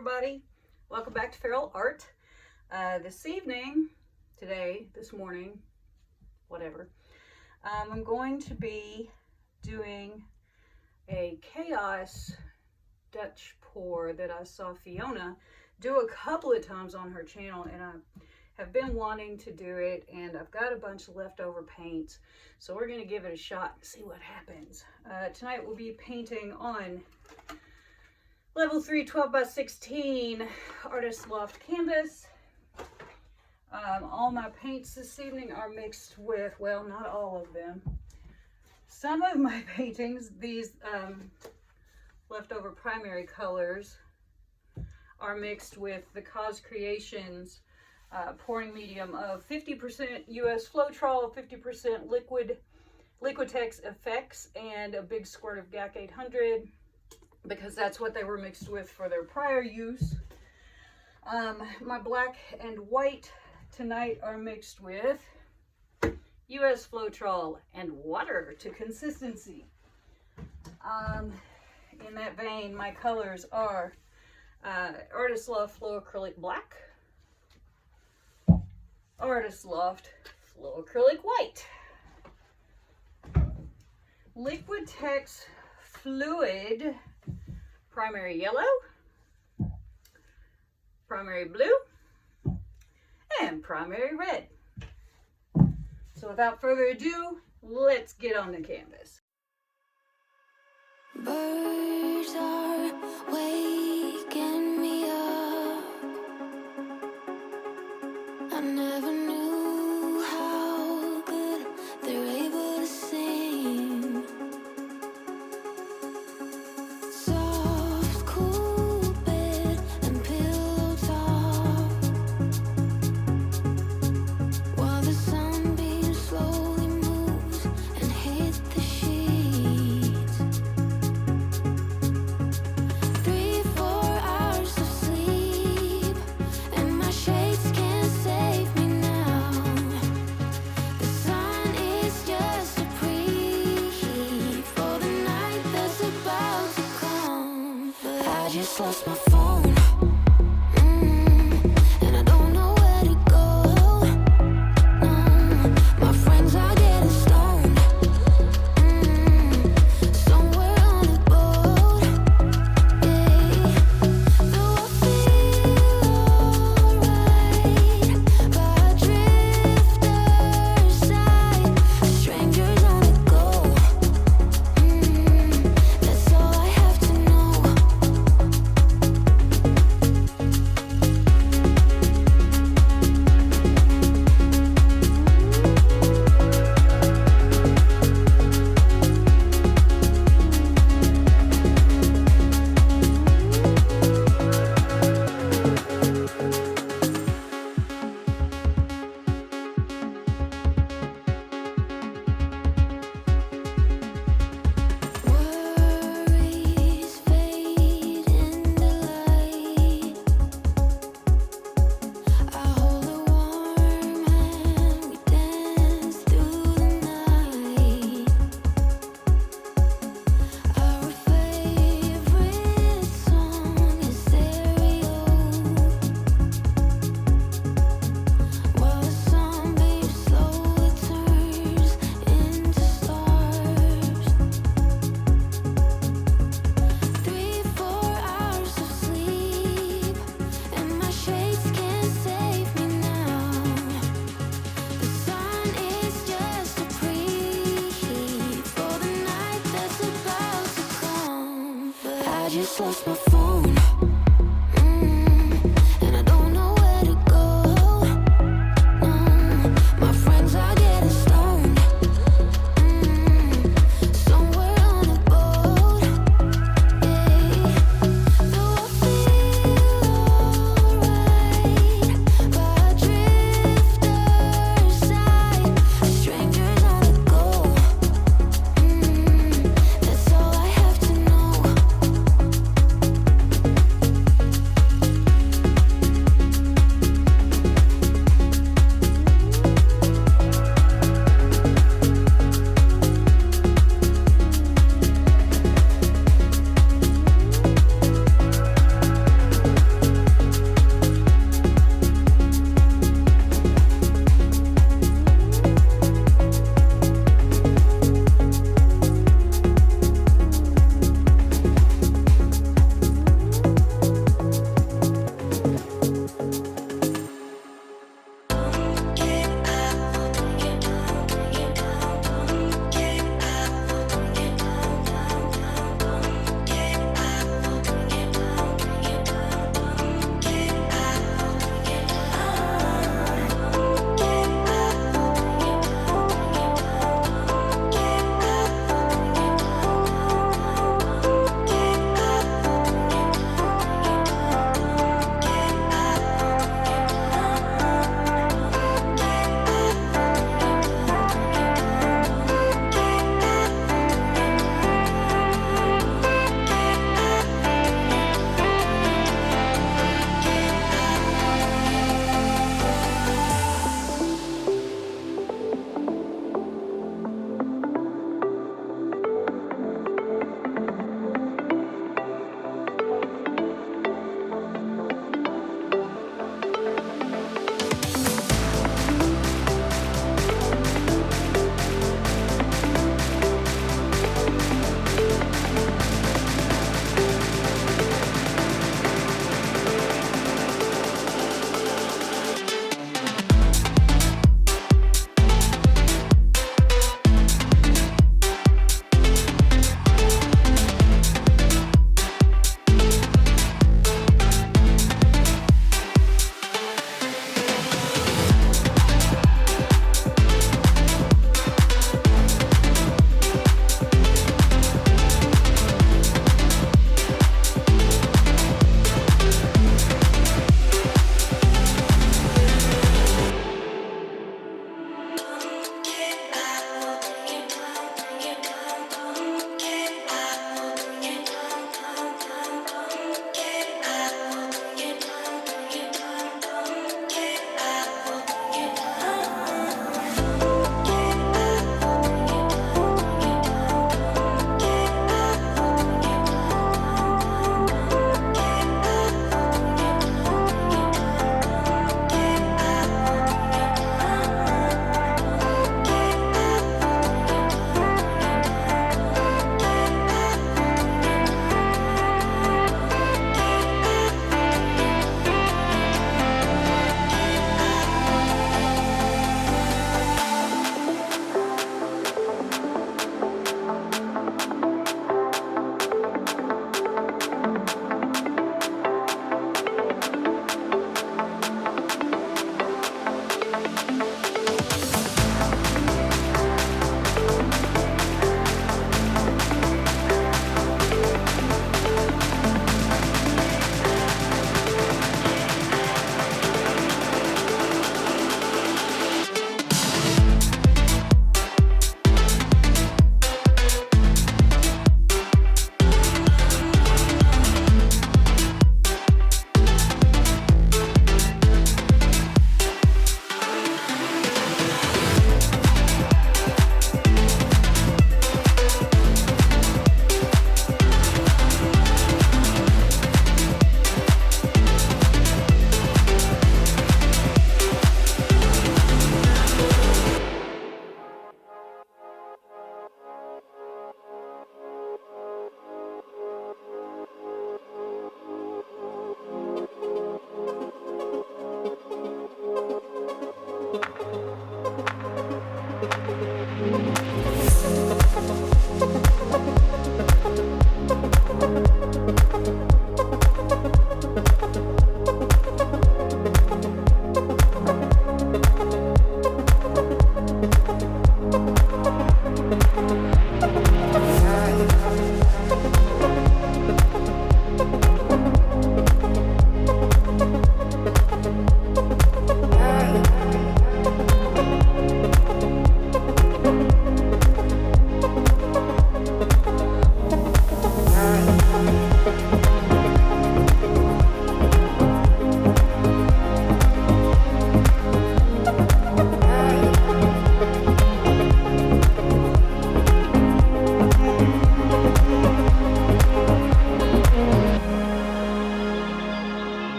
everybody. Welcome back to Feral Art. This morning, whatever, I'm going to be doing a chaos Dutch pour that I saw Fiona do a couple of times on her channel, and I have been wanting to do it, and I've got a bunch of leftover paints, so we're going to give it a shot and see what happens. Tonight we'll be painting on level 3 12x16 artist loft canvas. All my paints this evening are mixed with, well, not all of them. Some of my paintings, these leftover primary colors, are mixed with the Cause Creations pouring medium of 50% US Floetrol, 50% Liquitex effects, and a big squirt of GAC 800, because that's what they were mixed with for their prior use. My black and white tonight are mixed with US Floetrol and water to consistency. In that vein, my colors are Artist Loft Flow Acrylic Black, Artist Loft Flow Acrylic White, Liquitex Fluid Primary Yellow, Primary Blue, and Primary Red. So without further ado, let's get on the canvas. Birds are waking me up. I never knew how good they're able to sing. Soft, cool bed and pillow top, while the sunbeam slowly moves and hits the sheets. 3-4 hours of sleep, and my shades can't save me now. The sun is just a preheat for the night that's about to come. But I just lost my phone, and I don't know where to go. No, my friends are getting stoned, somewhere on a boat. Though I feel alright by drifter's side, strangers on the go. That's all I have to know. Worries fade into light. I hold her warm and we dance through the night. Our favorite song is stereo, while the sunbeam slowly turns into stars. 3-4 hours of sleep, and my shades can't save me now. The sun is just a preheat for the night that's about to come. But I just lost my phone, and I don't know where to go. No, my friends are getting stoned, somewhere on a boat. Though I feel alright by drifter's side, strangers on the go. That's all I have to know.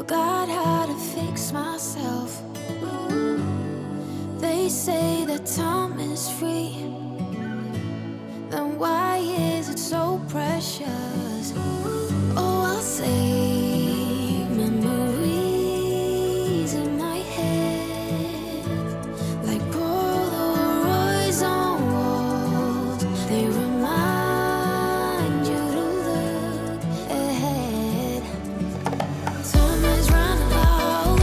forgot how to fix myself. They say that time is free, then why is it so precious? Oh, I'll save memories in my head, like Polaroids on walls. They remind you to look ahead. Time is running out.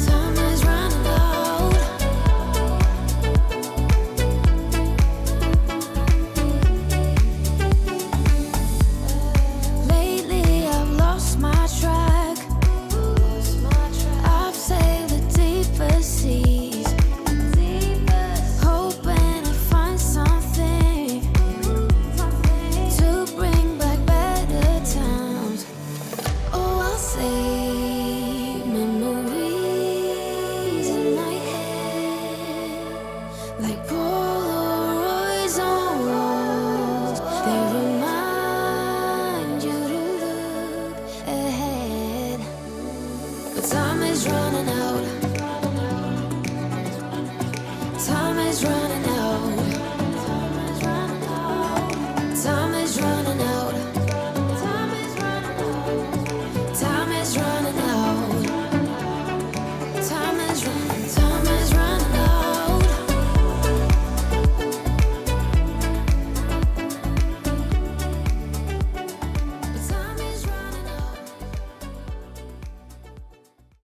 Time is running out. Lately I've lost my track. I've sailed the deepest seas, hoping to find something to bring back better times. Oh, I'll save memories in my head, like Polaroids on walls. They remind you to look ahead. But time is running out. Time is running